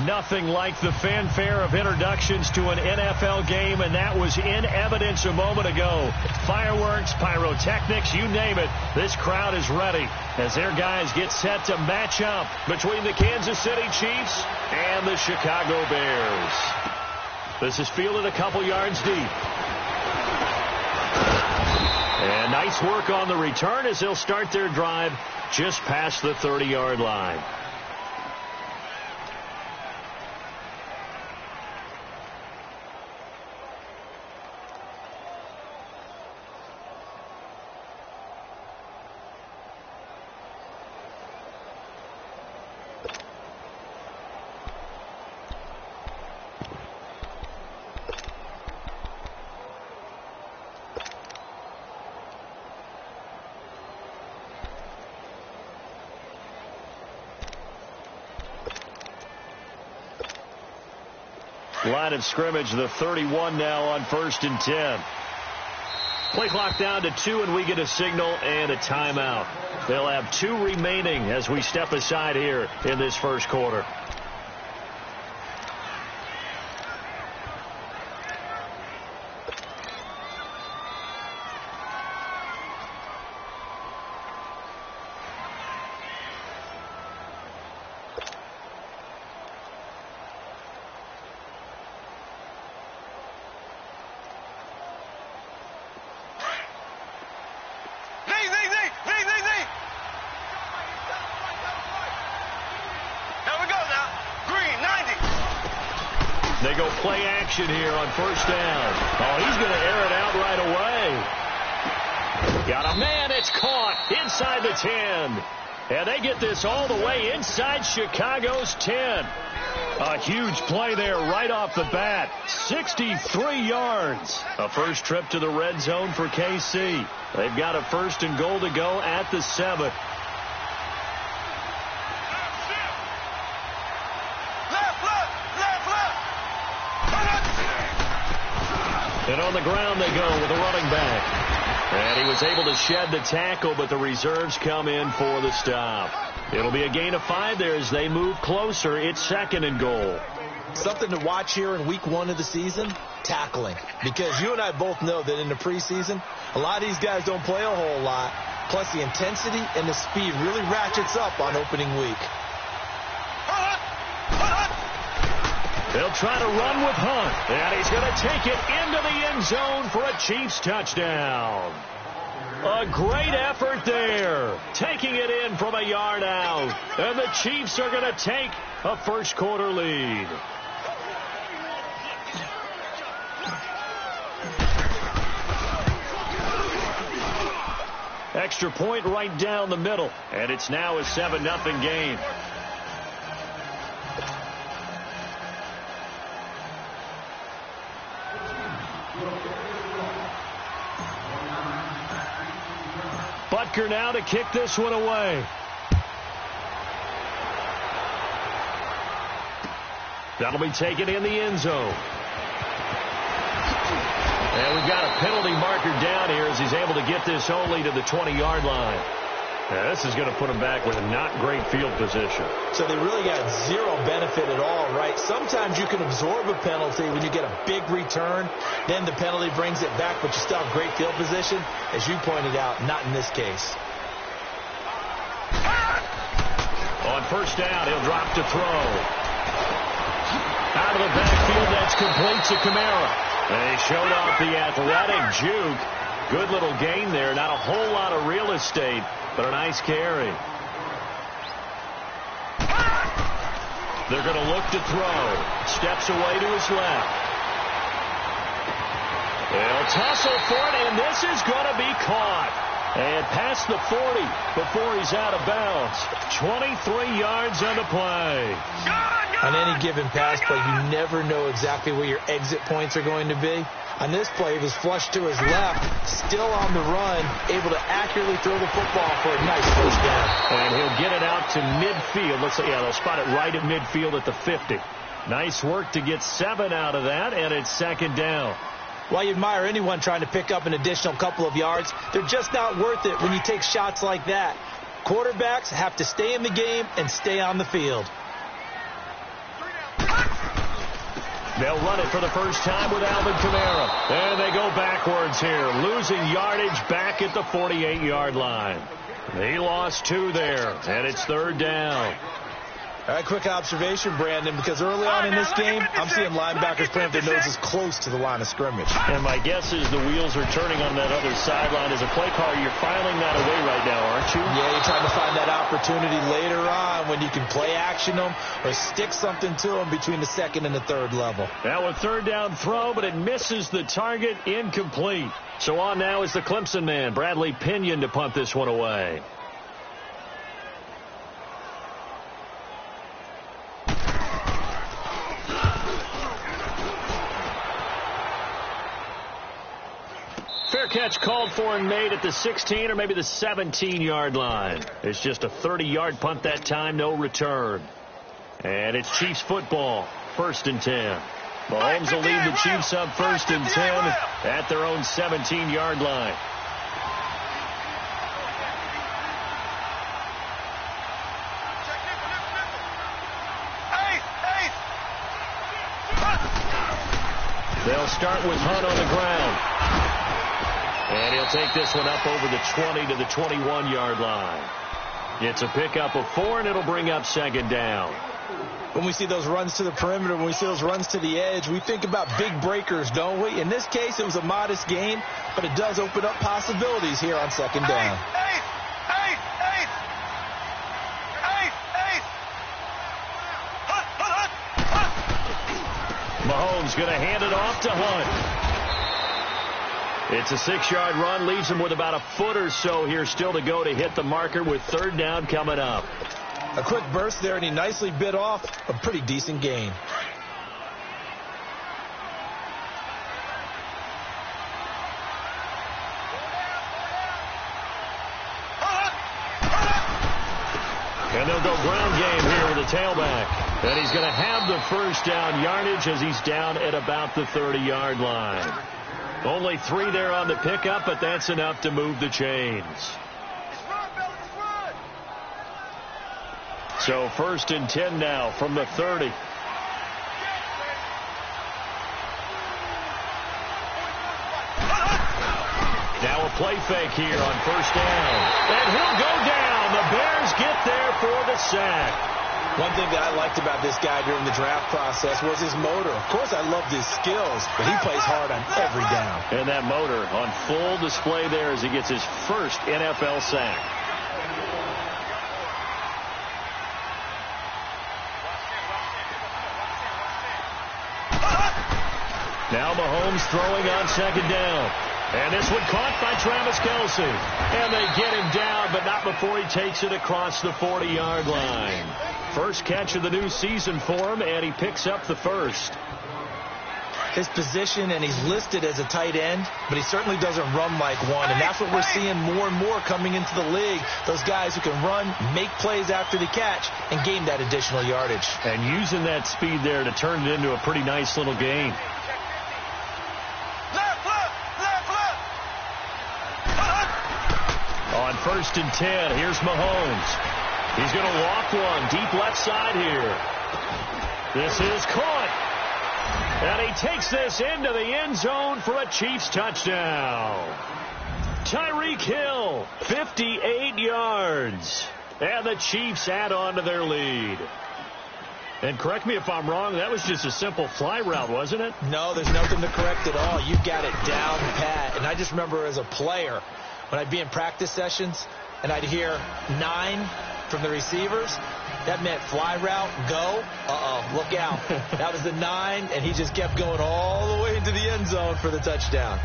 Nothing like the fanfare of introductions to an NFL game, and that was in evidence a moment ago. Fireworks, pyrotechnics, you name it. This crowd is ready as their guys get set to match up between the Kansas City Chiefs and the Chicago Bears. This is fielded a couple yards deep. And nice work on the return as they'll start their drive just past the 30-yard line. Line of scrimmage, the 31 now on 1st and 10. Play clock down to 2, and we get a signal and a timeout. They'll have 2 remaining as we step aside here in this first quarter. They go play action here on 1st down. Oh, he's going to air it out right away. Got a man. It's caught inside the 10. And they get this all the way inside Chicago's 10. A huge play there right off the bat. 63 yards. A first trip to the red zone for KC. They've got a 1st and goal to go at the 7. And on the ground they go with a running back. And he was able to shed the tackle, but the reserves come in for the stop. It'll be a gain of 5 there as they move closer. It's 2nd and goal. Something to watch here in week 1 of the season, tackling. Because you and I both know that in the preseason, a lot of these guys don't play a whole lot. Plus the intensity and the speed really ratchets up on opening week. They'll try to run with Hunt, and he's going to take it into the end zone for a Chiefs touchdown. A great effort there, taking it in from a yard out, and the Chiefs are going to take a first quarter lead. Extra point right down the middle, and it's now a 7-0 game. Butker now to kick this one away. That'll be taken in the end zone. And we've got a penalty marker down here as he's able to get this only to the 20-yard line. Now, this is going to put him back with a not great field position. So they really got zero benefit at all, right? Sometimes you can absorb a penalty when you get a big return. Then the penalty brings it back, but you still have great field position. As you pointed out, not in this case. On 1st down, he'll drop to throw. Out of the backfield, that's complete to Kamara. And he showed off the athletic juke. Good little gain there. Not a whole lot of real estate, but a nice carry. They're going to look to throw. Steps away to his left. They'll tussle for it, and this is going to be caught. And past the 40 before he's out of bounds. 23 yards on the play. On any given pass play, you never know exactly where your exit points are going to be. On this play, he was flushed to his left, still on the run, able to accurately throw the football for a nice 1st down. And he'll get it out to midfield. Looks like, yeah, they'll spot it right at midfield at the 50. Nice work to get 7 out of that, and it's 2nd down. While you admire anyone trying to pick up an additional couple of yards, they're just not worth it when you take shots like that. Quarterbacks have to stay in the game and stay on the field. They'll run it for the first time with Alvin Kamara. And they go backwards here, losing yardage back at the 48-yard line. He lost 2 there, and it's 3rd down. All right, quick observation, Brandon, because early on in this game, I'm seeing linebackers playing their noses close to the line of scrimmage. And my guess is the wheels are turning on that other sideline. As a play caller, you're filing that away right now, aren't you? Yeah, you're trying to find that opportunity later on when you can play action them or stick something to them between the 2nd and the 3rd level. Now a 3rd down throw, but it misses the target, incomplete. So on now is the Clemson man, Bradley Pinion, to punt this one away. Fair catch called for and made at the 16 or maybe the 17-yard line. It's just a 30-yard punt that time, no return. And it's Chiefs football, 1st and 10. Mahomes will lead the Chiefs up 1st and 10 at their own 17-yard line. They'll start with Hunt on the ground. And he'll take this one up over the 20 to the 21-yard line. It's a pickup of 4, and it'll bring up 2nd down. When we see those runs to the perimeter, when we see those runs to the edge, we think about big breakers, don't we? In this case, it was a modest game, but it does open up possibilities here on 2nd down. Mahomes going to hand it off to Hunt. It's a 6-yard run, leaves him with about a foot or so here still to go to hit the marker with 3rd down coming up. A quick burst there, and he nicely bit off a pretty decent gain. And they'll go ground game here with a tailback. And he's going to have the 1st down yardage as he's down at about the 30-yard line. Only 3 there on the pickup, but that's enough to move the chains. So 1st and 10 now from the 30. Now a play fake here on 1st down. And he'll go down. The Bears get there for the sack. One thing that I liked about this guy during the draft process was his motor. Of course, I loved his skills, but he plays hard on every down. And that motor on full display there as he gets his 1st NFL sack. Now Mahomes throwing on 2nd down. And this one caught by Travis Kelce. And they get him down, but not before he takes it across the 40-yard line. First catch of the new season for him, and he picks up the 1st. His position, and he's listed as a tight end, but he certainly doesn't run like one. And that's what we're seeing more and more coming into the league. Those guys who can run, make plays after the catch, and gain that additional yardage. And using that speed there to turn it into a pretty nice little gain. On 1st and 10, here's Mahomes. He's going to walk one deep left side here. This is caught. And he takes this into the end zone for a Chiefs touchdown. Tyreek Hill, 58 yards. And the Chiefs add on to their lead. And correct me if I'm wrong, that was just a simple fly route, wasn't it? No, there's nothing to correct at all. You got it down pat. And I just remember as a player, when I'd be in practice sessions and I'd hear 9 from the receivers, that meant fly route, go. Look out. That was the 9, and he just kept going all the way into the end zone for the touchdown.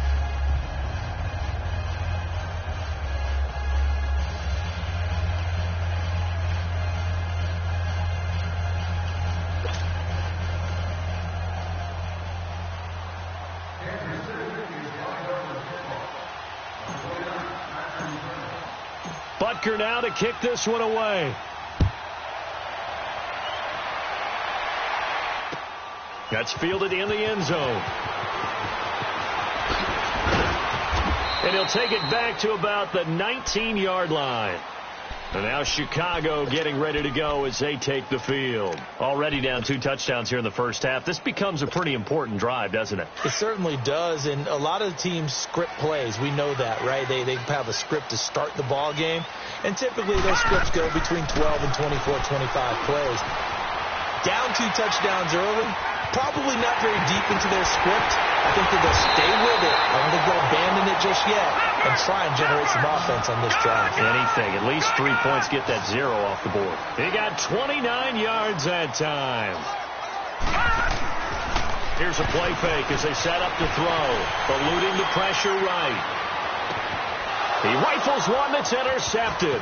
Butker now to kick this one away. That's fielded in the end zone. And he'll take it back to about the 19-yard line. And now Chicago getting ready to go as they take the field. Already down 2 touchdowns here in the first half. This becomes a pretty important drive, doesn't it? It certainly does, and a lot of the teams script plays. We know that, right? They have a script to start the ball game, and typically those scripts go between 12 and 24, 25 plays. Down 2 touchdowns early, probably not very deep into their script. I think that they'll stay with it. I don't think they'll abandon it just yet and try and generate some offense on this drive. Anything. At least 3 points, get that 0 off the board. He got 29 yards that time. Here's a play fake as they set up to throw. Eluding the pressure right. He rifles one that's intercepted.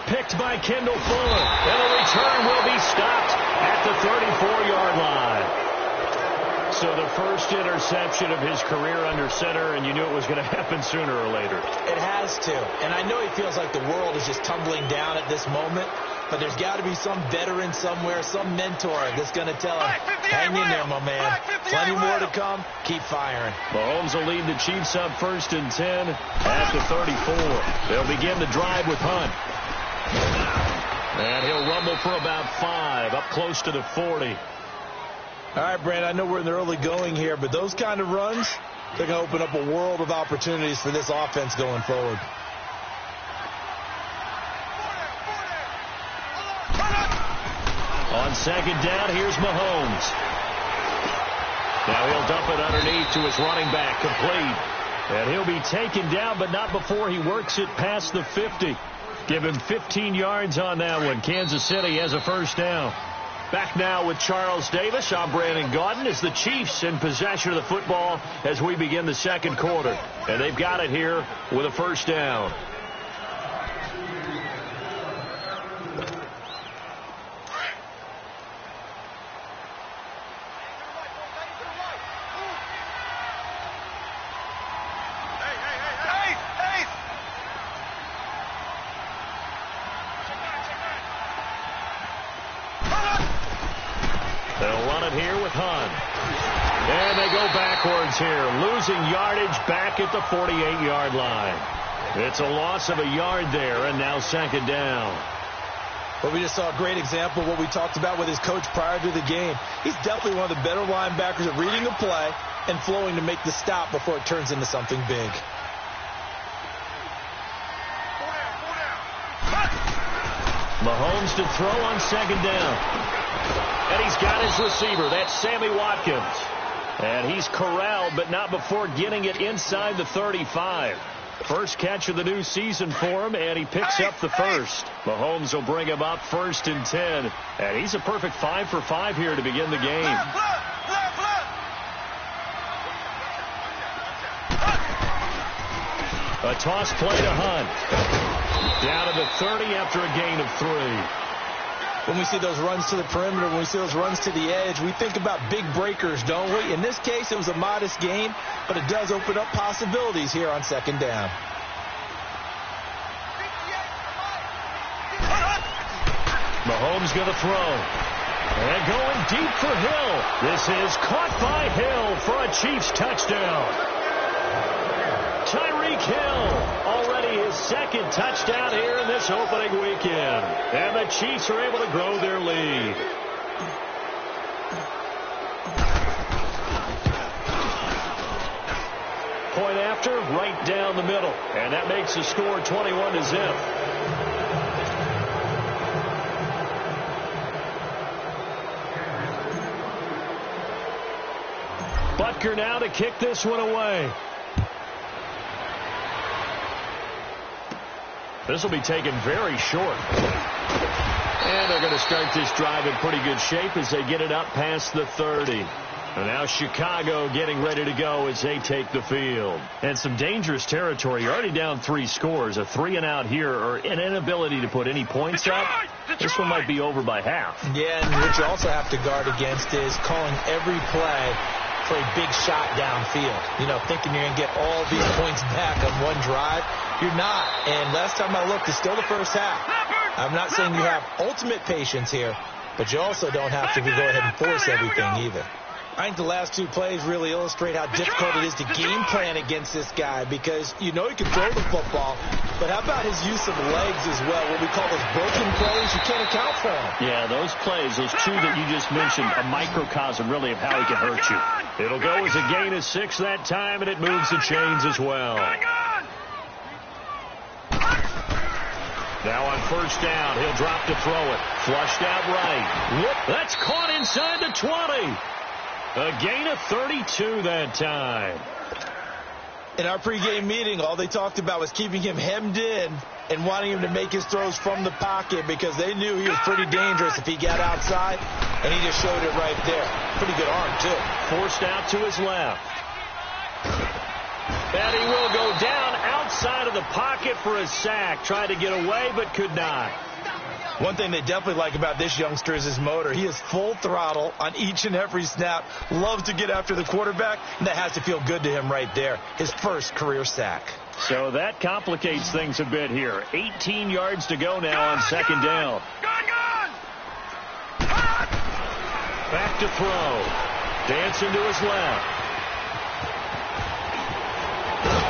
Picked by Kendall Fuller. And the return will be stopped at the 34-yard line. So the first interception of his career under center, and you knew it was going to happen sooner or later. It has to. And I know he feels like the world is just tumbling down at this moment, but there's got to be some veteran somewhere, some mentor that's going to tell him, hang in there, my man. Plenty more to come. Keep firing. Mahomes will lead the Chiefs up 1st and 10 at the 34. They'll begin the drive with Hunt. And he'll rumble for about 5, up close to the 40. All right, Brand, I know we're in the early going here, but those kind of runs, they're going to open up a world of opportunities for this offense going forward. On 2nd down, here's Mahomes. Now he'll dump it underneath to his running back, complete. And he'll be taken down, but not before he works it past the 50. Give him 15 yards on that one. Kansas City has a 1st down. Back now with Charles Davis. I'm Brandon Gaudin as the Chiefs in possession of the football as we begin the 2nd quarter. And they've got it here with a 1st down. They'll run it here with Hunt. And they go backwards here, losing yardage back at the 48-yard line. It's a loss of a yard there, and now 2nd down. Well, we just saw a great example of what we talked about with his coach prior to the game. He's definitely one of the better linebackers at reading a play and flowing to make the stop before it turns into something big. Mahomes to throw on 2nd down. And he's got his receiver. That's Sammy Watkins. And he's corralled, but not before getting it inside the 35. First catch of the new season for him, and he picks up the 1st. Mahomes will bring him up 1st and 10. And he's a perfect 5 for 5 here to begin the game. A toss play to Hunt. Down to the 30 after a gain of 3. When we see those runs to the perimeter, when we see those runs to the edge, we think about big breakers, don't we? In this case, it was a modest gain, but it does open up possibilities here on 2nd down. Mahomes going to throw. And going deep for Hill. This is caught by Hill for a Chiefs touchdown. Tyreek Hill, already his 2nd touchdown here in this opening weekend. And the Chiefs are able to grow their lead. Point after, right down the middle. And that makes the score 21-0. Butker now to kick this one away. This will be taken very short. And they're going to start this drive in pretty good shape as they get it up past the 30. And now Chicago getting ready to go as they take the field. And some dangerous territory. You're already down 3 scores. A 3-and-out here, or an inability to put any points up. This one might be over by half. Yeah, and what you also have to guard against is calling every play for a big shot downfield. You know, thinking you're going to get all these points back on one drive. You're not. And last time I looked, it's still the first half. I'm not saying you have ultimate patience here, but you also don't have to go ahead and force everything either. I think the last two plays really illustrate how difficult it is to game plan against this guy because you know he can throw the football, but how about his use of legs as well? What we call those broken plays, you can't account for them. Yeah, those plays, those two that you just mentioned, a microcosm really of how he can hurt you. It'll go as a gain of 6 that time, and it moves the chains as well. Now on first down, he'll drop to throw it. Flushed out right. Whoop, that's caught inside the 20. A gain of 32 that time. In our pregame meeting, all they talked about was keeping him hemmed in and wanting him to make his throws from the pocket because they knew he was pretty dangerous if he got outside, and he just showed it right there. Pretty good arm, too. Forced out to his left. And he will go down outside of the pocket for a sack. Tried to get away, but could not. One thing they definitely like about this youngster is his motor. He is full throttle on each and every snap. Loves to get after the quarterback, and that has to feel good to him right there. His first career sack. So that complicates things a bit here. 18 yards to go now on second down. Back to throw. Dancing to his left.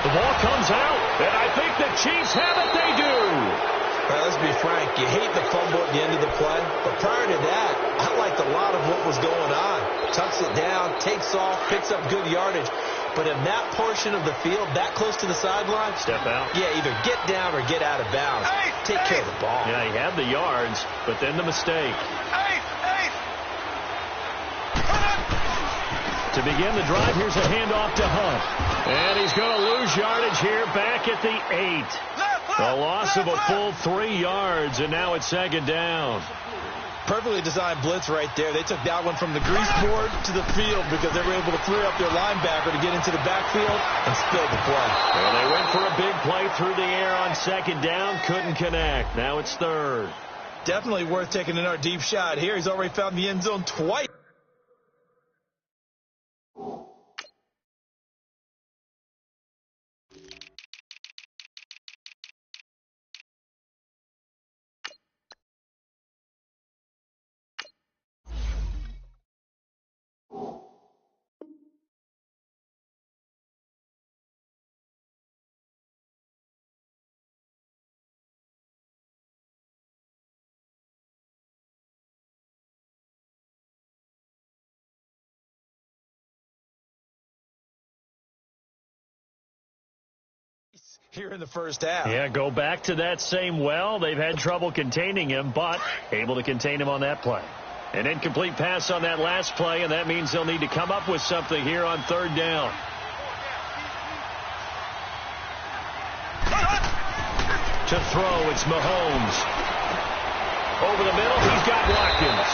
The ball comes out, and I think the Chiefs have it. They do. Well, let's be frank. You hate the fumble at the end of the play, but prior to that, I liked a lot of what was going on. Tucks it down, takes off, picks up good yardage. But in that portion of the field, that close to the sideline, step out. Yeah, either get down or get out of bounds. Take care of the ball. Yeah, he had the yards, but then the mistake. To begin the drive, here's a handoff to Hunt. And he's going to lose yardage here back at the 8. A loss of a full 3 yards, and now it's second down. Perfectly designed blitz right there. They took that one from the grease board to the field because they were able to free up their linebacker to get into the backfield and spill the play. Well, they went for a big play through the air on second down, couldn't connect. Now it's third. Definitely worth taking in our deep shot here. He's already found the end zone twice. Here in the first half. Yeah, go back to that same well. They've had trouble containing him, but able to contain him on that play. An incomplete pass on that last play, and that means they'll need to come up with something here on third down. To throw, it's Mahomes. Over the middle, he's got Watkins.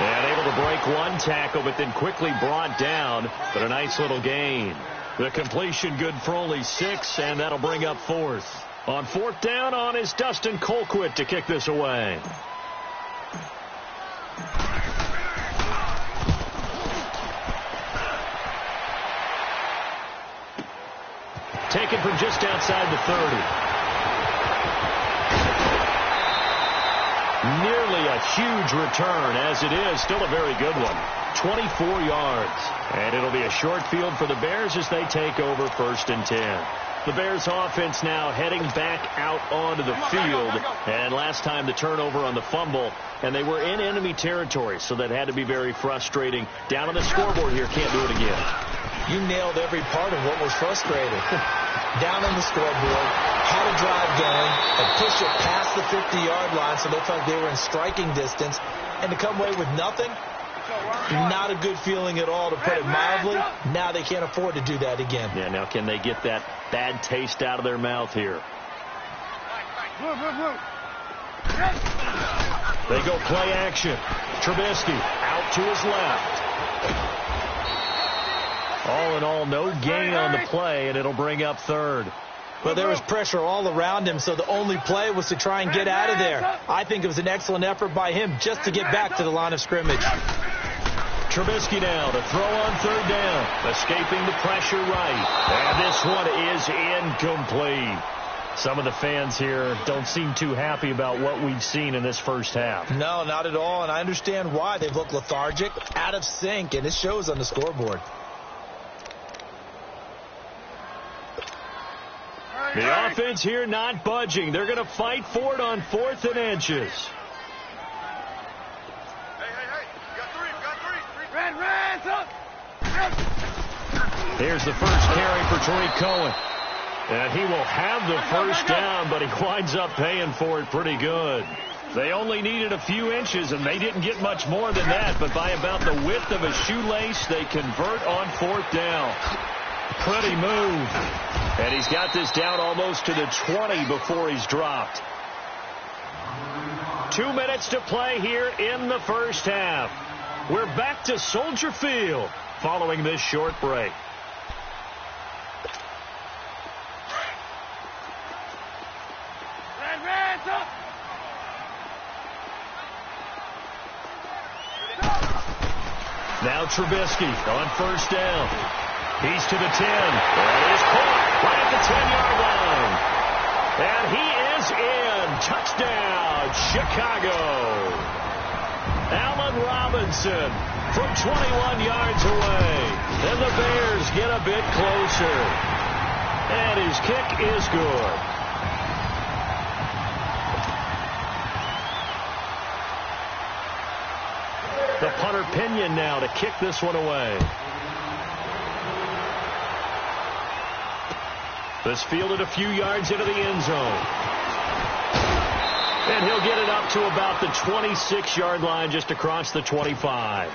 And able to break one tackle, but then quickly brought down, but a nice little gain. The completion good for only 6, and that'll bring up fourth. On fourth down on is Dustin Colquitt to kick this away. Taken from just outside the 30. Nearly a huge return, as it is still a very good one. 24 yards. And it'll be a short field for the Bears as they take over first and 10. The Bears offense now heading back out onto the field. And last time the turnover on the fumble, and they were in enemy territory, so that had to be very frustrating. Down on the scoreboard here, can't do it again. You nailed every part of what was frustrating. Down on the scoreboard, had a drive going, and pushed it past the 50-yard line so they felt they were in striking distance. And to come away with nothing, not a good feeling at all, to put it mildly. Now they can't afford to do that again. Yeah, now can they get that bad taste out of their mouth here? They go play action. Trubisky out to his left. All in all, no gain on the play, and it'll bring up third. Well, there was pressure all around him, so the only play was to try and get out of there. I think it was an excellent effort by him just to get back to the line of scrimmage. Trubisky now to throw on third down. Escaping the pressure right. And this one is incomplete. Some of the fans here don't seem too happy about what we've seen in this first half. No, not at all, and I understand why. They've looked lethargic, out of sync, and it shows on the scoreboard. The offense here not budging. They're going to fight for it on 4th and inches. Here's the first carry for Tariq Cohen. And he will have the first down, but he winds up paying for it pretty good. They only needed a few inches, and they didn't get much more than that. But by about the width of a shoelace, they convert on 4th down. Pretty move. And he's got this down almost to the 20 before he's dropped. 2 minutes to play here in the first half. We're back to Soldier Field following this short break. Now Trubisky on first down. He's to the 10. And he's caught right at the 10-yard line. And he is in. Touchdown, Chicago. Allen Robinson from 21 yards away. And the Bears get a bit closer. And his kick is good. The punter Pinion now to kick this one away. This fielded a few yards into the end zone. And he'll get it up to about the 26-yard line, just across the 25.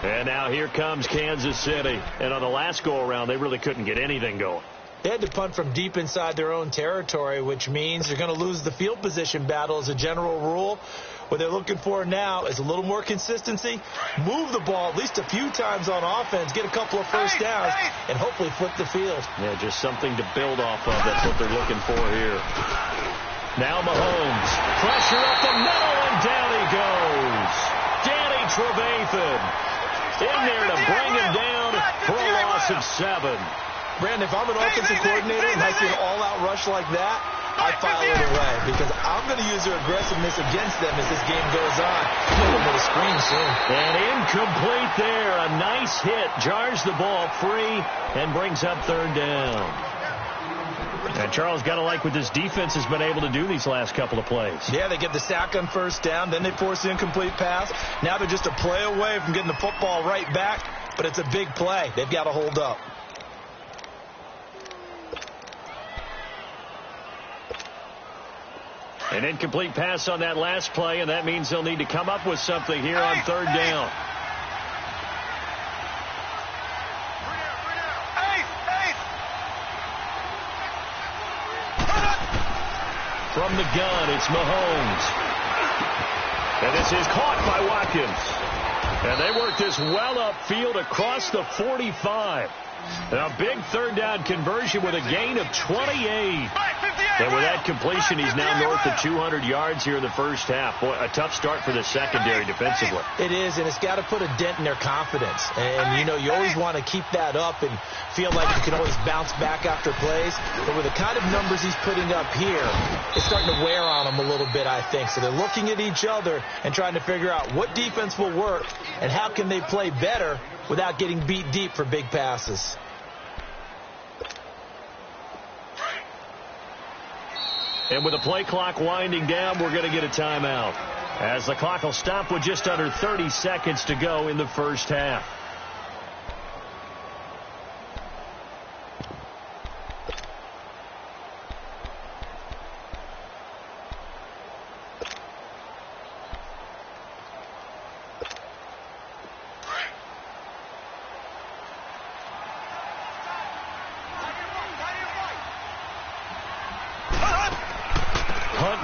And now here comes Kansas City. And on the last go-around, they really couldn't get anything going. They had to punt from deep inside their own territory, which means they're going to lose the field position battle as a general rule. What they're looking for now is a little more consistency, move the ball at least a few times on offense, get a couple of first downs, and hopefully flip the field. Yeah, just something to build off of. That's what they're looking for here. Now Mahomes. Pressure up the middle, and down he goes. Danny Trevathan in there to bring him down for a loss of 7. Brandon, if I'm an offensive coordinator and I see an all-out rush like that, I file it away because I'm going to use their aggressiveness against them as this game goes on. I'm going to screen soon. And incomplete there. A nice hit. Jars the ball free and brings up 3rd down. And Charles, got to like what this defense has been able to do these last couple of plays. Yeah, they get the sack on first down, then they force the incomplete pass. Now they're just a play away from getting the football right back, but it's a big play. They've got to hold up. An incomplete pass on that last play, and that means they'll need to come up with something here on 3rd down. From the gun, it's Mahomes. And this is caught by Watkins. And they work this well upfield across the 45. A big 3rd down conversion with a gain of 28. And with that completion, he's now north of 200 yards here in the first half. Boy, a tough start for the secondary defensively. It is, and it's got to put a dent in their confidence. And, you know, you always want to keep that up and feel like you can always bounce back after plays. But with the kind of numbers he's putting up here, it's starting to wear on them a little bit, I think. So they're looking at each other and trying to figure out what defense will work and how can they play better without getting beat deep for big passes. And with the play clock winding down, we're going to get a timeout, as the clock will stop with just under 30 seconds to go in the first half.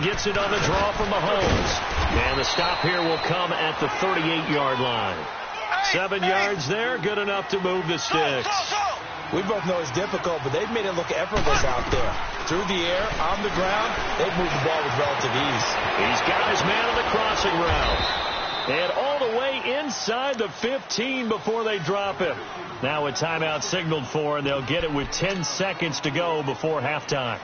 Gets it on the draw from Mahomes. And the stop here will come at the 38-yard line. 7 yards there, good enough to move the sticks. We both know it's difficult, but they've made it look effortless out there. Through the air, on the ground, they've moved the ball with relative ease. He's got his man on the crossing route. And all the way inside the 15 before they drop him. Now a timeout signaled for, and they'll get it with 10 seconds to go before halftime.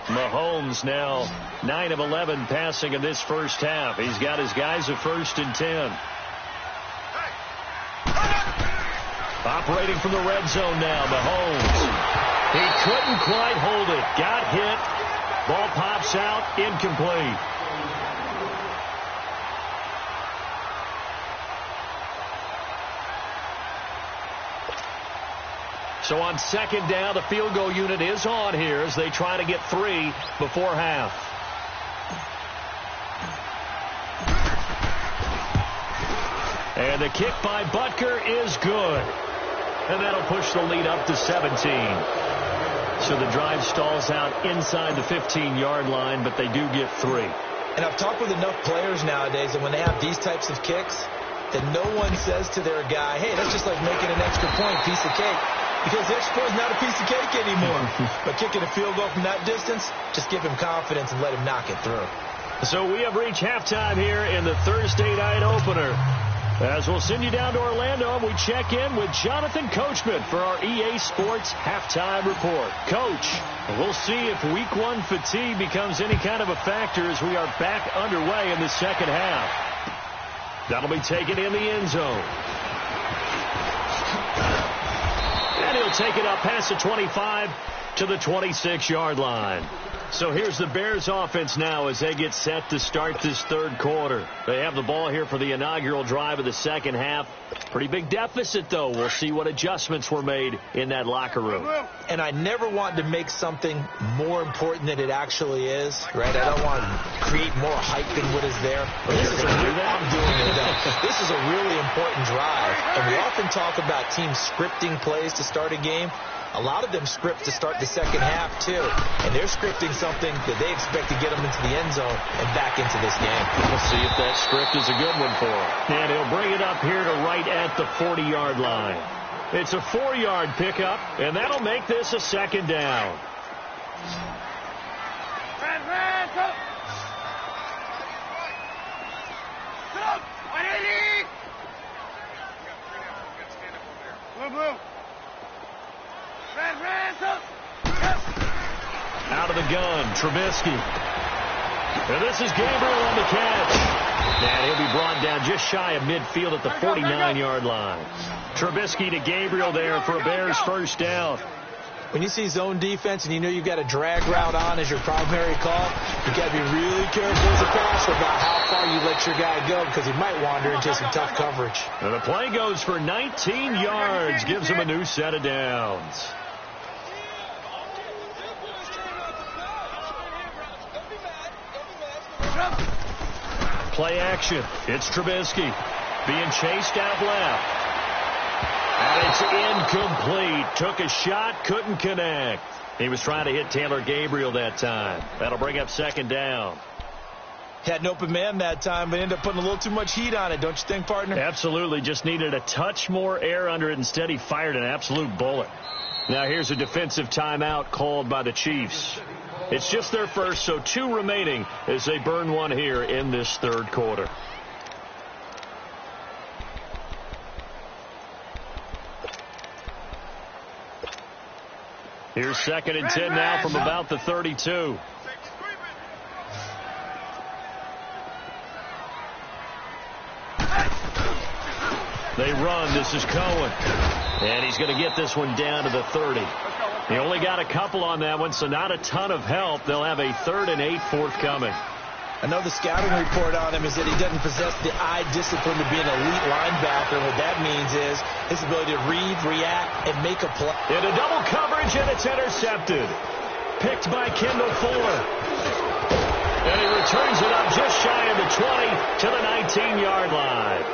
Mahomes now 9 of 11 passing in this first half. He's got his guys at 1st and 10. Operating from the red zone now, Mahomes. He couldn't quite hold it. Got hit. Ball pops out, incomplete. So on 2nd down, the field goal unit is on here as they try to get 3 before half. And the kick by Butker is good. And that'll push the lead up to 17. So the drive stalls out inside the 15-yard line, but they do get 3. And I've talked with enough players nowadays that when they have these types of kicks, that no one says to their guy, hey, that's just like making an extra point, piece of cake. Because the extra point is not a piece of cake anymore. But kicking a field goal from that distance, just give him confidence and let him knock it through. So we have reached halftime here in the Thursday night opener. As we'll send you down to Orlando, and we check in with Jonathan Coachman for our EA Sports Halftime Report. Coach, we'll see if Week 1 fatigue becomes any kind of a factor as we are back underway in the second half. That'll be taken in the end zone. And he'll take it up past the 25 to the 26-yard line. So here's the Bears offense now as they get set to start this third quarter. They have the ball here for the inaugural drive of the second half. Pretty big deficit, though. We'll see what adjustments were made in that locker room. And I never want to make something more important than it actually is, right? I don't want to create more hype than what is there. But this is a really important drive. And we often talk about teams scripting plays to start a game. A lot of them script to start the second half, too. And they're scripting something that they expect to get them into the end zone and back into this game. We'll see if that script is a good one for him. And he'll bring it up here to right at the 40-yard line. It's a 4-yard pickup, and that'll make this a second down. Out of the gun, Trubisky. And this is Gabriel on the catch. And he'll be brought down just shy of midfield at the 49-yard line. Trubisky to Gabriel there for a Bears first down. When you see zone defense and you know you've got a drag route on as your primary call, you've got to be really careful as a passer about how far you let your guy go because he might wander into some tough coverage. And the play goes for 19 yards, gives him a new set of downs. Play action. It's Trubisky being chased out left. And it's incomplete. Took a shot, couldn't connect. He was trying to hit Taylor Gabriel that time. That'll bring up second down. Had an open man that time, but ended up putting a little too much heat on it, don't you think, partner? Absolutely. Just needed a touch more air under it. Instead, he fired an absolute bullet. Now here's a defensive timeout called by the Chiefs. It's just their first, so 2 remaining as they burn one here in this third quarter. Here's 2nd and 10 now from about the 32. They run. This is Cohen. And he's going to get this one down to the 30. He only got a couple on that one, so not a ton of help. They'll have a 3rd and 8 forthcoming. I know the scouting report on him is that he doesn't possess the eye discipline to be an elite linebacker. What that means is his ability to read, react, and make a play. Into double coverage, and it's intercepted. Picked by Kendall Fuller. And he returns it up just shy of the 20 to the 19-yard line.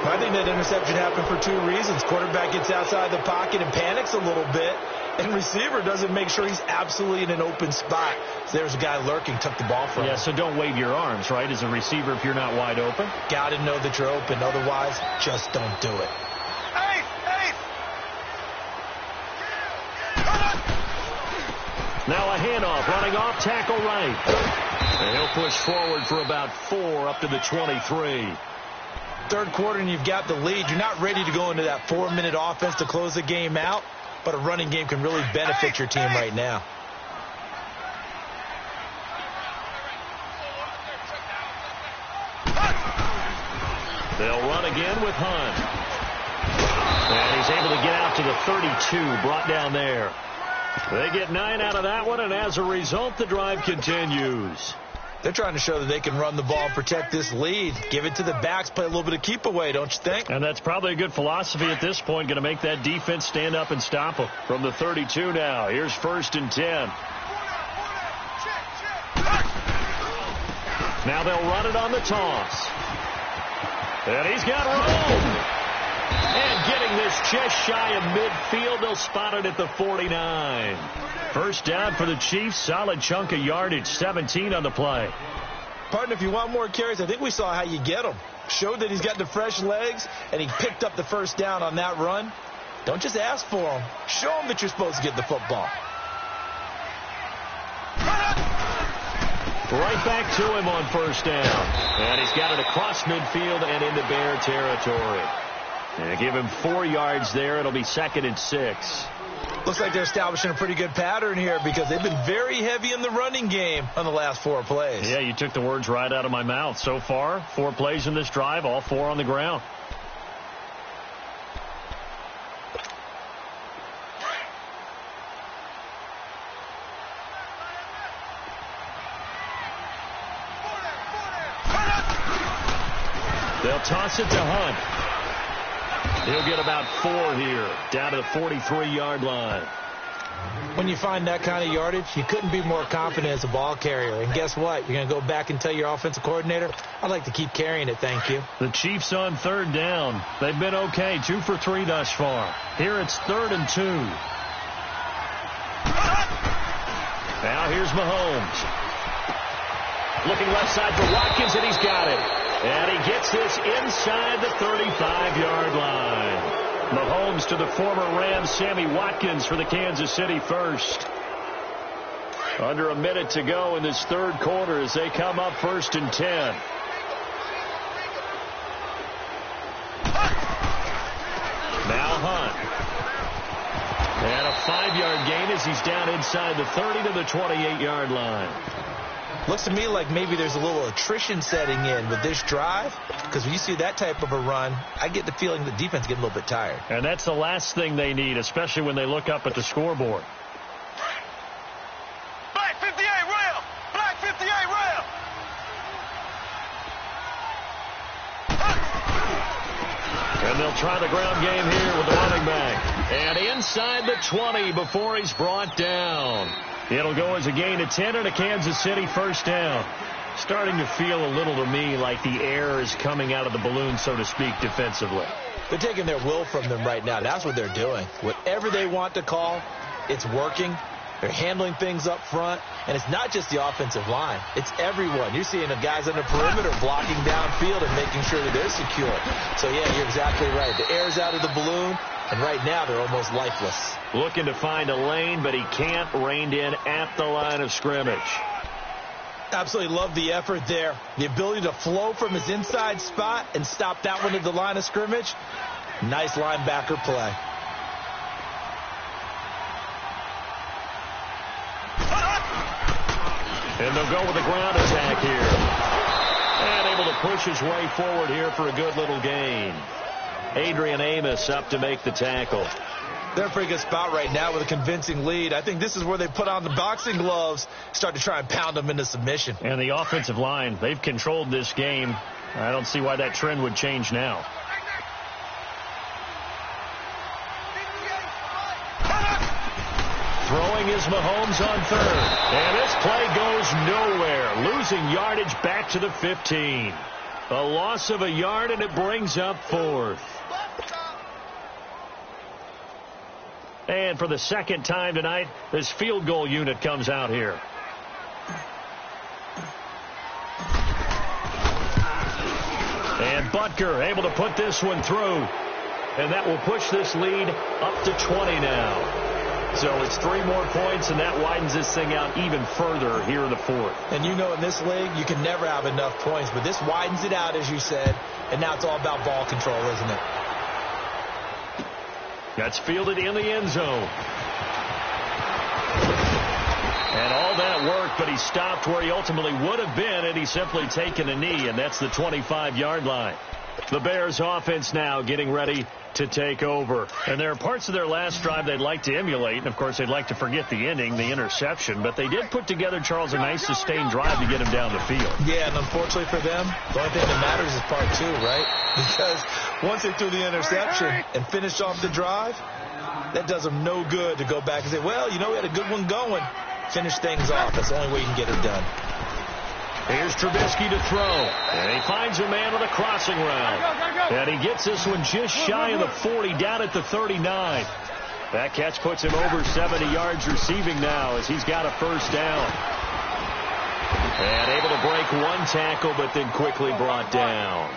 I think that interception happened for 2 reasons. Quarterback gets outside the pocket and panics a little bit, and receiver doesn't make sure he's absolutely in an open spot. So there's a guy lurking, took the ball from him. Yeah, so don't wave your arms, right, as a receiver if you're not wide open? Got to know that you're open. Otherwise, just don't do it. Now a handoff, running off, tackle right. And he'll push forward for about 4 up to the 23. Third quarter and you've got the lead. You're not ready to go into that 4-minute offense to close the game out, but a running game can really benefit your team right now. They'll run again with Hunt. And he's able to get out to the 32, brought down there. They get 9 out of that one, and as a result, the drive continues. They're trying to show that they can run the ball and protect this lead. Give it to the backs, play a little bit of keep away, don't you think? And that's probably a good philosophy at this point, going to make that defense stand up and stop them. From the 32 now, here's 1st and 10. Now they'll run it on the toss. And he's got room. And getting this just shy of midfield, they'll spot it at the 49. First down for the Chiefs. Solid chunk of yardage, 17 on the play. Partner, if you want more carries, I think we saw how you get them. Showed that he's got the fresh legs, and he picked up the first down on that run. Don't just ask for them. Show them that you're supposed to get the football. Right back to him on first down. And he's got it across midfield and into Bear territory. And give him 4 yards there. It'll be 2nd and 6. Looks like they're establishing a pretty good pattern here because they've been very heavy in the running game on the last 4 plays. Yeah, you took the words right out of my mouth. So far, 4 plays in this drive, all 4 on the ground. They'll toss it to Hunt. He'll get about 4 here, down to the 43-yard line. When you find that kind of yardage, you couldn't be more confident as a ball carrier. And guess what? You're going to go back and tell your offensive coordinator, I'd like to keep carrying it, thank you. The Chiefs on 3rd down. They've been okay, 2 for 3 thus far. Here it's 3rd and 2. Now here's Mahomes. Looking left side for Watkins, and he's got it. And he gets this inside the 35-yard line. Mahomes to the former Rams, Sammy Watkins for the Kansas City first. Under a minute to go in this 3rd quarter as they come up 1st and 10. Now Hunt. And a 5-yard gain as he's down inside the 30 to the 28-yard line. Looks to me like maybe there's a little attrition setting in with this drive, because when you see that type of a run, I get the feeling the defense getting a little bit tired. And that's the last thing they need, especially when they look up at the scoreboard. Black 58 rail! Black 58 rail! And they'll try the ground game here with the running back. And inside the 20 before he's brought down. It'll go as a gain of 10 and a Kansas City first down. Starting to feel a little to me like the air is coming out of the balloon, so to speak, defensively. They're taking their will from them right now. That's what they're doing. Whatever they want to call, it's working. They're handling things up front. And it's not just the offensive line. It's everyone. You're seeing the guys on the perimeter blocking downfield and making sure that they're secure. So, yeah, you're exactly right. The air's out of the balloon, and right now they're almost lifeless. Looking to find a lane, but he can't. Reined in at the line of scrimmage. Absolutely love the effort there. The ability to flow from his inside spot and stop that one at the line of scrimmage. Nice linebacker play. And they'll go with the ground attack here. And able to push his way forward here for a good little gain. Adrian Amos up to make the tackle. They're in a pretty good spot right now with a convincing lead. I think this is where they put on the boxing gloves, start to try and pound them into submission. And the offensive line, they've controlled this game. I don't see why that trend would change now. Throwing is Mahomes on 3rd. And this play goes nowhere. Losing yardage back to the 15. A loss of a yard, and it brings up 4th. And for the 2nd time tonight, this field goal unit comes out here. And Butker able to put this one through. And that will push this lead up to 20 now. So it's 3 more points, and that widens this thing out even further here in the 4th. And you know in this league, you can never have enough points. But this widens it out, as you said. And now it's all about ball control, isn't it? That's fielded in the end zone. And all that work, but he stopped where he ultimately would have been, and he's simply taken a knee, and that's the 25-yard line. The Bears offense now getting ready to take over. And there are parts of their last drive they'd like to emulate. And, of course, they'd like to forget the ending, the interception. But they did put together, Charles, a nice sustained drive to get him down the field. Yeah, and unfortunately for them, the only thing that matters is part two, right? Because once they threw the interception and finished off the drive, that does them no good to go back and say, well, you know, we had a good one going. Finish things off. That's the only way you can get it done. Here's Trubisky to throw. And he finds a man on the crossing route. And he gets this one just shy of the 40, down at the 39. That catch puts him over 70 yards receiving now as he's got a first down. And able to break one tackle, but then quickly brought down.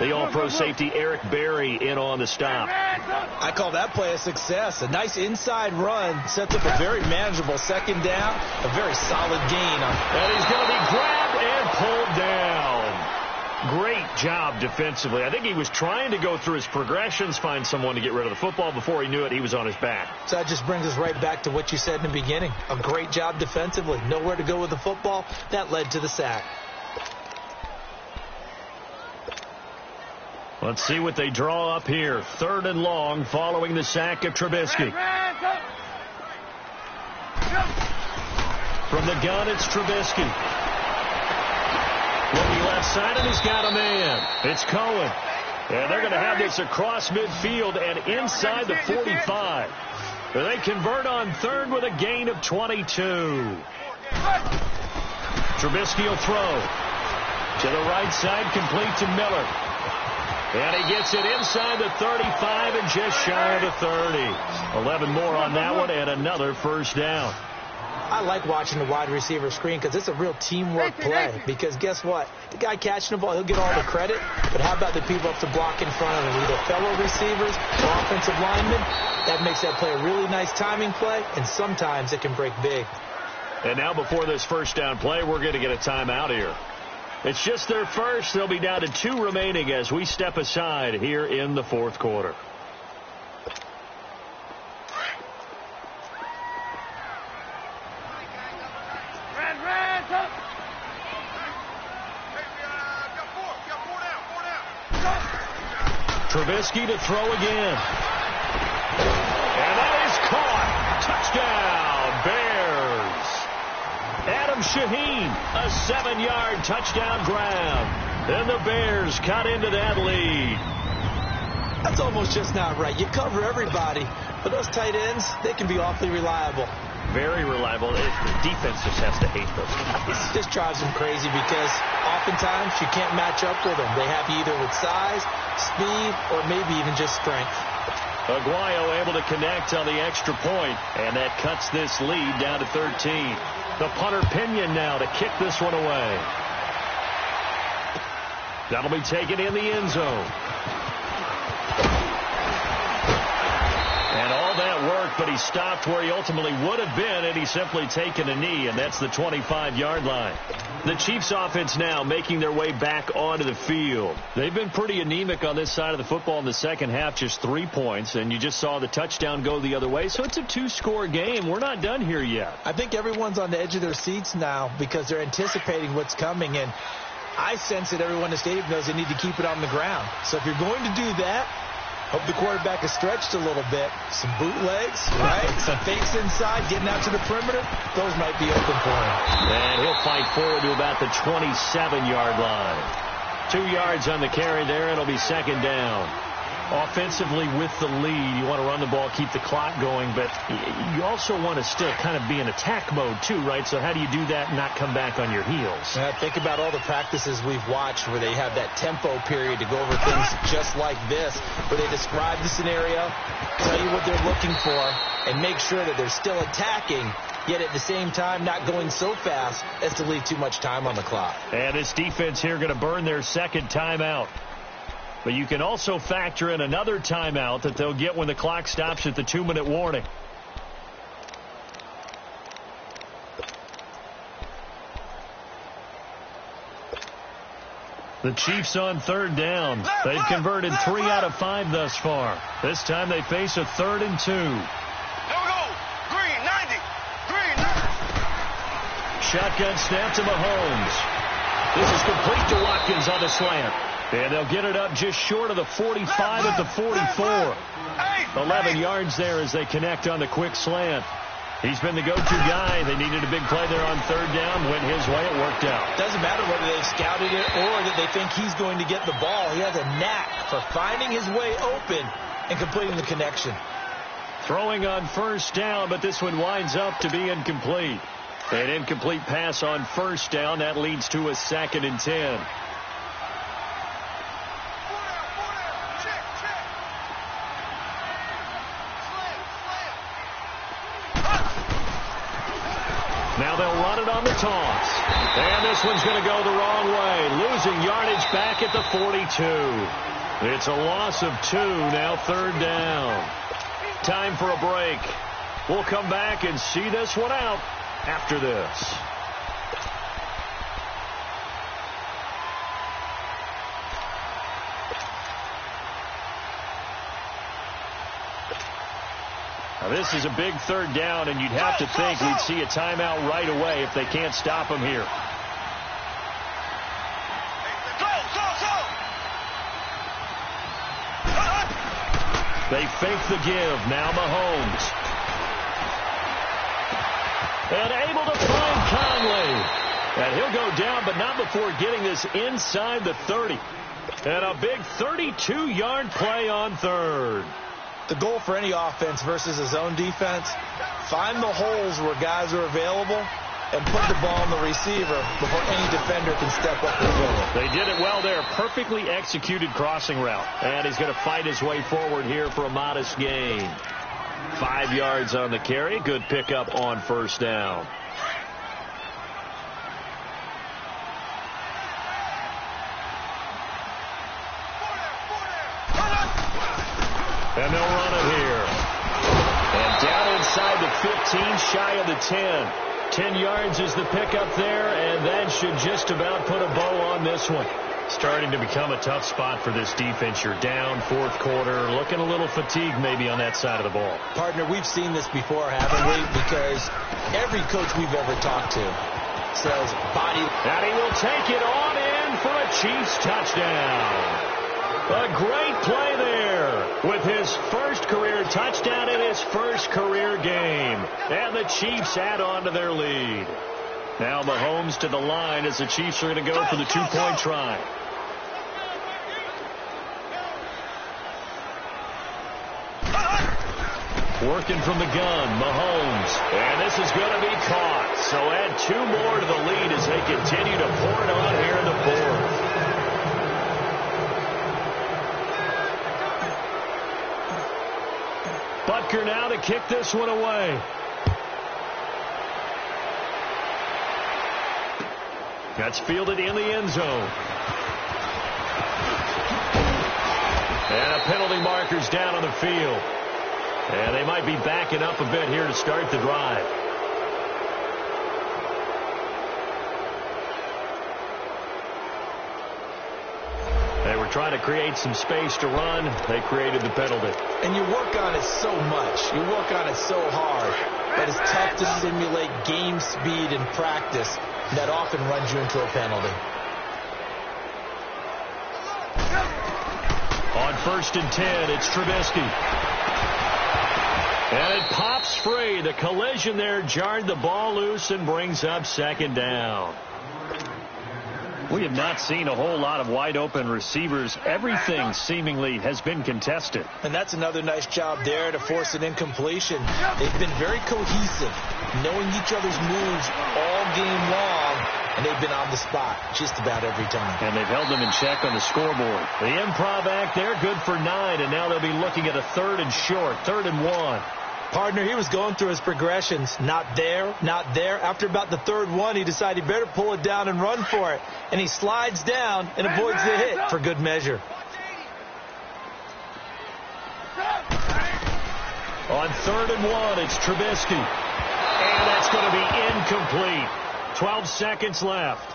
The All-Pro safety Eric Berry in on the stop. I call that play a success. A nice inside run sets up a very manageable second down. A very solid gain. And he's going to be grabbed and pulled down. Great job defensively. I think he was trying to go through his progressions, find someone to get rid of the football. Before he knew it, he was on his back. So that just brings us right back to what you said in the beginning. A great job defensively. Nowhere to go with the football. That led to the sack. Let's see what they draw up here. 3rd and long following the sack of Trubisky. From the gun, it's Trubisky. Looking left side, and he's got a man. It's Cohen. And they're going to have this across midfield and inside the 45. They convert on 3rd with a gain of 22. Trubisky will throw. To the right side, complete to Miller. And he gets it inside the 35 and just shy of the 30. 11 more on that one and another first down. I like watching the wide receiver screen because it's a real teamwork play. Because guess what? The guy catching the ball, he'll get all the credit. But how about the people up to block in front of him? Either fellow receivers or offensive linemen. That makes that play a really nice timing play. And sometimes it can break big. And now before this first down play, we're going to get a timeout here. It's just their first. They'll be down to 2 remaining as we step aside here in the 4th quarter. Trubisky to throw again. And that is caught. Touchdown, Bears. Adam Shaheen, a 7-yard touchdown grab. And the Bears cut into that lead. That's almost just not right. You cover everybody, but those tight ends, they can be awfully reliable. Very reliable. The defense just has to hate those guys. It just drives them crazy because oftentimes you can't match up with them. They have you either with size, speed, or maybe even just strength. Aguayo able to connect on the extra point, and that cuts this lead down to 13. The punter Pinion now to kick this one away. That'll be taken in the end zone. And all that work, but he stopped where he ultimately would have been, and he's simply taken a knee, and that's the 25-yard line. The Chiefs offense now making their way back onto the field. They've been pretty anemic on this side of the football in the second half, just 3 points, and you just saw the touchdown go the other way, so it's a 2-score game. We're not done here yet. I think everyone's on the edge of their seats now because they're anticipating what's coming, and I sense that everyone in the stadium knows they need to keep it on the ground. So if you're going to do that, hope the quarterback is stretched a little bit. Some bootlegs, right? Some fakes inside, getting out to the perimeter. Those might be open for him. And he'll fight forward to about the 27-yard line. 2 yards on the carry there, and it'll be second down. Offensively with the lead, you want to run the ball, keep the clock going, but you also want to still kind of be in attack mode too, right? So how do you do that and not come back on your heels? Think about all the practices we've watched where they have that tempo period to go over things just like this, where they describe the scenario, tell you what they're looking for, and make sure that they're still attacking, yet at the same time not going so fast as to leave too much time on the clock. And this defense here going to burn their second timeout. But you can also factor in another timeout that they'll get when the clock stops at the 2-minute warning. The Chiefs on third down. They've converted 3 out of 5 thus far. This time they face a 3rd and 2. Here we go. Green, 90. Green, 90. Shotgun snap to Mahomes. This is complete to Watkins on the slant. And they'll get it up just short of the 45 at the 44. 11 yards there as they connect on the quick slant. He's been the go-to guy. They needed a big play there on third down. Went his way. It worked out. Doesn't matter whether they've scouted it or that they think he's going to get the ball. He has a knack for finding his way open and completing the connection. Throwing on first down, but this one winds up to be incomplete. An incomplete pass on first down. That leads to a 2nd and 10. Now they'll run it on the toss. And this one's going to go the wrong way. Losing yardage back at the 42. It's a loss of 2, now third down. Time for a break. We'll come back and see this one out after this. Now this is a big third down, and you'd have to think we'd see a timeout right away if they can't stop him here. They fake the give. Now Mahomes. And able to find Conley. And he'll go down, but not before getting this inside the 30. And a big 32-yard play on third. The goal for any offense versus his own defense, find the holes where guys are available and put the ball on the receiver before any defender can step up and fill it. They did it well there. Perfectly executed crossing route. And he's going to fight his way forward here for a modest gain. 5 yards on the carry. Good pickup on first down. And they'll run it here. And down inside the 15, shy of the 10. 10 yards is the pickup there, and that should just about put a bow on this one. Starting to become a tough spot for this defense. You're down, fourth quarter, looking a little fatigued maybe on that side of the ball. Partner, we've seen this before, haven't we? Because every coach we've ever talked to says body. And he will take it on in for a Chiefs touchdown. A great play there with his first career touchdown in his first career game. And the Chiefs add on to their lead. Now Mahomes to the line as the Chiefs are going to go for the two-point try. Working from the gun, Mahomes. And this is going to be caught. So add 2 more to the lead as they continue to pour it on here in the fourth. Butker now to kick this one away. That's fielded in the end zone. And a penalty marker's down on the field. And they might be backing up a bit here to start the drive. They were trying to create some space to run. They created the penalty. And you work on it so much. You work on it so hard. But it's tough to simulate game speed in practice. That often runs you into a penalty. On 1st and 10, it's Trubisky. And it pops free. The collision there jarred the ball loose and brings up 2nd down. We have not seen a whole lot of wide-open receivers. Everything seemingly has been contested. And that's another nice job there to force an incompletion. They've been very cohesive, knowing each other's moves all game long, and they've been on the spot just about every time. And they've held them in check on the scoreboard. The improv act there, good for 9, and now they'll be looking at a 3rd and short, 3rd and 1. Partner, he was going through his progressions. Not there, not there. After about the 3rd one, he decided he better pull it down and run for it. And he slides down and avoids the hit for good measure. On 3rd and 1, it's Trubisky. And that's going to be incomplete. 12 seconds left.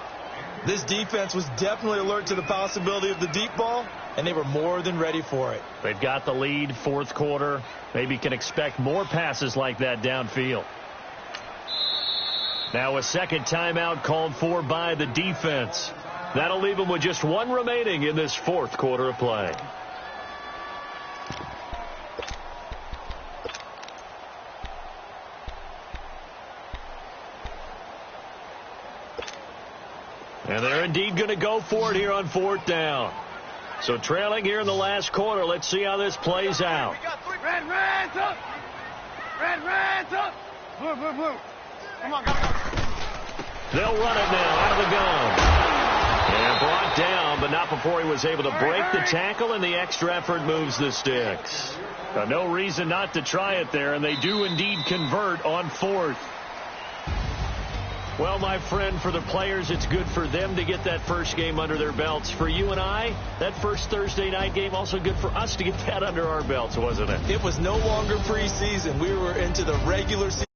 This defense was definitely alert to the possibility of the deep ball, and they were more than ready for it. They've got the lead, fourth quarter. Maybe can expect more passes like that downfield. Now a second timeout called for by the defense. That'll leave them with just one remaining in this fourth quarter of play. And they're indeed going to go for it here on fourth down. So trailing here in the last quarter. Let's see how this plays out. Red up. Red up. Blue. Come on, go. They'll run it now out of the gun. And brought down, but not before he was able to break the tackle, and the extra effort moves the sticks. No reason not to try it there, and they do indeed convert on fourth. Well, my friend, for the players, it's good for them to get that first game under their belts. For you and I, that first Thursday night game, also good for us to get that under our belts, wasn't it? It was no longer preseason. We were into the regular season.